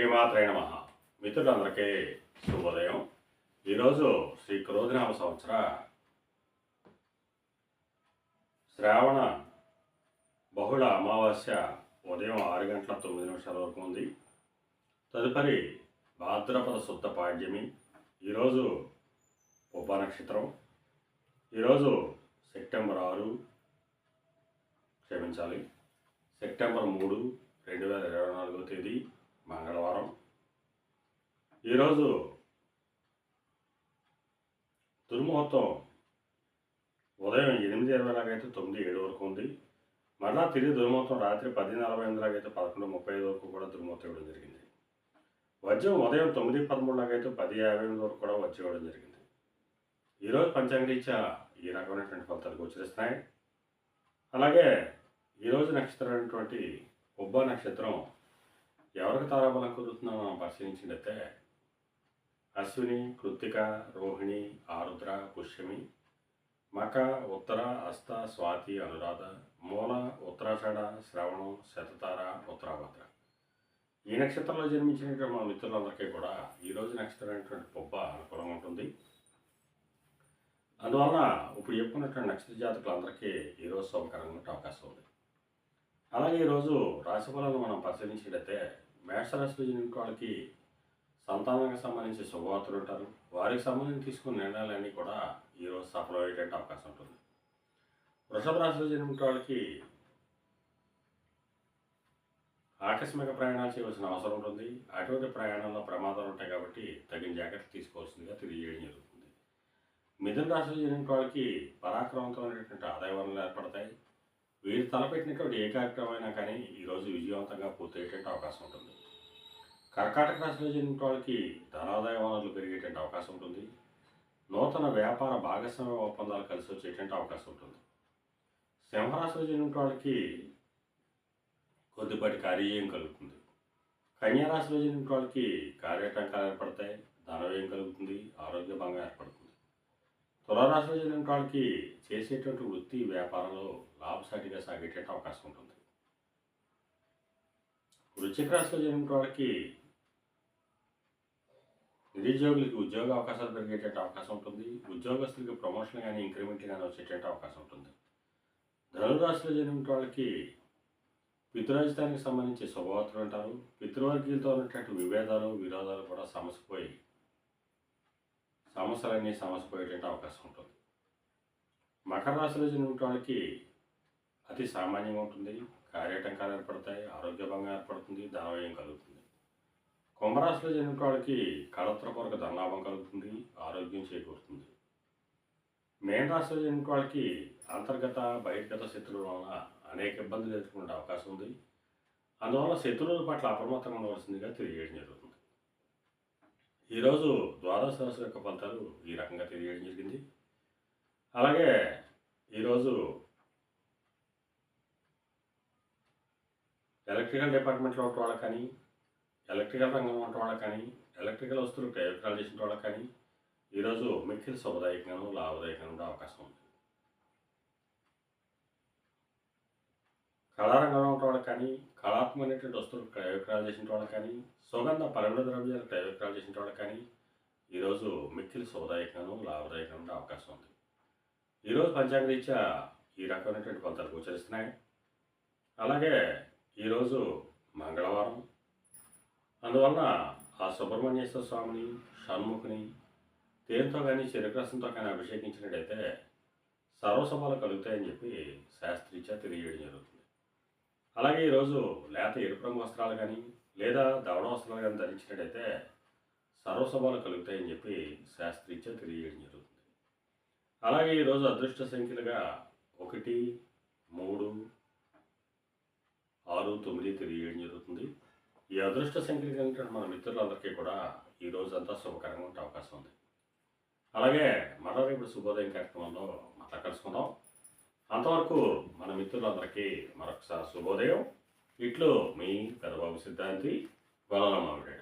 శ్రీమాత్రే నమః. మిత్రులందరికీ శుభోదయం. ఈరోజు శ్రీ క్రోధినామ సంవత్సర శ్రావణ బహుళ అమావాస్య ఉదయం 6 గంటల 9 నిమిషాల వరకు ఉంది. తదుపరి భాద్రపద శుద్ధ పాడ్యమి. ఈరోజు ఉప నక్షత్రం. ఈరోజు సెప్టెంబర్ 3, 2024 తేదీ మంగళవారం. ఈరోజు దుర్ముహూర్తం ఉదయం 8:20 లాగైతే 9:07 వరకు ఉంది. మరలా తిరిగి దుర్ముహూర్తం రాత్రి 10:48 లాగైతే 11:35 వరకు కూడా దుర్ముహూర్తం ఇవ్వడం జరిగింది. వజ్రం ఉదయం 9:13 లాగైతే 10:58 వరకు కూడా వచ్చి ఇవ్వడం జరిగింది. ఈరోజు పంచాంగరీత్యా ఈ రకమైనటువంటి ఫలితాలు గోచరిస్తున్నాయి. అలాగే ఈరోజు నక్షత్రం అయినటువంటి ఉబ్బ నక్షత్రం ఎవరికి తారాబలం కుదురుతుందో మనం పరిశీలించినట్లయితే అశ్విని, కృత్తిక, రోహిణి, ఆరుద్ర, పుష్యమి, మక, ఉత్తర, హస్త, స్వాతి, అనురాధ, మూల, ఉత్తరాషాఢ, శ్రవణం, శతతార, ఉత్తరాభద్ర. ఈ నక్షత్రంలో జన్మించినటువంటి మన మిత్రులందరికీ కూడా ఈరోజు నక్షత్రం అయినటువంటి పొబ్బ అనుకూలంగా ఉంటుంది. అందువలన ఇప్పుడు చెప్పుకున్నటువంటి నక్షత్ర జాతకులందరికీ ఈరోజు శుభకరంగా ఉండే అవకాశం ఉంది. అలాగే ఈరోజు రాశి ఫలాలను మనం పరిశీలించినట్లయితే మేషరాశిలో జన్మించిన వాళ్ళకి సంతానానికి సంబంధించి శుభవార్తలు ఉంటారు. వారికి సంబంధించి తీసుకున్న నిర్ణయాలన్నీ కూడా ఈరోజు సఫలమయ్యేటువంటి అవకాశం ఉంటుంది. వృషభ రాశిలో జన్మించిన వాళ్ళకి ఆకస్మిక ప్రయాణాలు చేయవలసిన అవసరం ఉంటుంది. అటువంటి ప్రయాణంలో ప్రమాదాలు ఉంటాయి కాబట్టి తగిన జాగ్రత్తలు తీసుకోవాల్సిందిగా తెలియజేయడం జరుగుతుంది. మిథున రాశిలో జన్మించిన వాళ్ళకి పరాక్రమవంతమైనటువంటి ఆదాయ వనరులు ఏర్పడతాయి. వీరు తలపెట్టినటువంటి ఏ కార్యక్రమం అయినా కానీ ఈరోజు విజయవంతంగా పూర్తయ్యేటువంటి అవకాశం ఉంటుంది. కర్కాటక రాశిలో జన్మించిన వాళ్ళకి ధనాదాయ వనరులు పెరిగేటువంటి అవకాశం ఉంటుంది. నూతన వ్యాపార భాగస్వామ్య ఒప్పందాలు కలిసి వచ్చేటువంటి అవకాశం ఉంటుంది. సింహరాశిలో జన్మించిన వాళ్ళకి కొద్దిపాటి కార్యవ్యయం కలుగుతుంది. కన్యారాశిలో జన్మించిన వాళ్ళకి కార్యాటంకాలు ఏర్పడతాయి. ధనవ్యయం కలుగుతుంది. ఆరోగ్య భంగం ఏర్పడుతుంది. తులారాశిలో జన్మించిన వాళ్ళకి చేసేటువంటి వృత్తి వ్యాపారంలో లాభసాటిగా సాగేటట్టు అవకాశం ఉంటుంది. వృశ్చిక రాశిలో జన్మించిన వాళ్ళకి నిరుద్యోగులకి ఉద్యోగ అవకాశాలు పెరిగేటట్టు అవకాశం ఉంటుంది. ఉద్యోగస్తులకి ప్రమోషన్ కానీ ఇంక్రిమెంట్ కానీ వచ్చేటట్టు అవకాశం ఉంటుంది. ధనురాశిలో జన్మించిన వాళ్ళకి పితృరాజితానికి సంబంధించి శుభవార్తలు అంటారు. పితృవర్గీయులతో ఉన్నటువంటి విభేదాలు విరోధాలు కూడా సమస్యలన్నీ సమసిపోయేటువంటి అవకాశం ఉంటుంది. మకర రాశిలో జన్మించిన వాళ్ళకి అతి సామాన్యంగా ఉంటుంది. కార్యాటంకాలు ఏర్పడతాయి. ఆరోగ్య భంగం ఏర్పడుతుంది. ధనవ్యయం కలుగుతుంది. కుంభరాశిలో జన్మించిన వాళ్ళకి కళత్రపూర్వక ధనలాభం కలుగుతుంది. ఆరోగ్యం చేకూరుతుంది. మేన రాశిలో జన్మించిన వాళ్ళకి అంతర్గత బహిర్గత శత్రువుల వలన అనేక ఇబ్బందులు ఎదుర్కొనే అవకాశం ఉంది. అందువల్ల శత్రువుల పట్ల అప్రమత్తంగా ఉండవలసిందిగా తెలియజేయడం జరుగుతుంది. ఈరోజు ద్వాదశ రాశి యొక్క ఫలితాలు ఈ రకంగా తెలియజేయడం జరిగింది. అలాగే ఈరోజు ఎలక్ట్రికల్ డిపార్ట్మెంట్లో ఉన్న వాళ్ళకి కానీ, ఎలక్ట్రికల్ రంగంలో ఉన్న వాళ్ళకి కానీ, ఎలక్ట్రికల్ వస్తువులు ప్రయోగాలు చేసిన వాళ్ళకి కానీ ఈరోజు మిక్కిలి శుభదాయకంగాను లాభదాయకంగా ఉండే అవకాశం ఉంది. కళారంగంలో ఉన్న వాళ్ళకి కానీ, కళాత్మకమైనటువంటి వస్తువులు ప్రయోగాలు చేసిన వాళ్ళకి కానీ, సుగంధ పరిమళ ద్రవ్యాలు ప్రయోగాలు చేసిన వాళ్ళకి కానీ ఈరోజు మిక్కిలి శుభదాయకంగాను లాభదాయకంగా ఉండే అవకాశం ఉంది. ఈరోజు పంచాంగరీత్యా ఈ రకమైనటువంటి ఫలితాలు గోచరిస్తున్నాయి. అలాగే ఈరోజు మంగళవారం. అందువలన ఆ సుబ్రహ్మణ్యేశ్వర స్వామిని, షణ్ముఖుని తేనెతో కానీ చెరుకు కానీ అభిషేకించినట్టయితే సర్వశుభాలు కలుగుతాయని చెప్పి శాస్త్రీత్యా తెలియజేయడం జరుగుతుంది. అలాగే ఈరోజు లేత ఎరుపు రంగు వస్త్రాలు కానీ లేదా దవడ వస్త్రాలు కానీ ధరించినట్టయితే సర్వశుభాలు కలుగుతాయని చెప్పి శాస్త్రీత్యా తెలియజేయడం జరుగుతుంది. అలాగే ఈరోజు అదృష్ట సంఖ్యలుగా 1, 3, 6, 9 తెలియజేయడం జరుగుతుంది. ఈ అదృష్ట సంఖ్యలు కలిగిన మన మిత్రులందరికీ కూడా ఈరోజు అంతా శుభకరంగా ఉండే అవకాశం ఉంది. అలాగే మరో రేపు శుభోదయం కార్యక్రమంలో మళ్ళా కలుసుకుందాం. అంతవరకు మన మిత్రులందరికీ మరొకసారి శుభోదయం. ఇట్లు మీ పెదబాబు సిద్ధాంతి వలనమావిడ.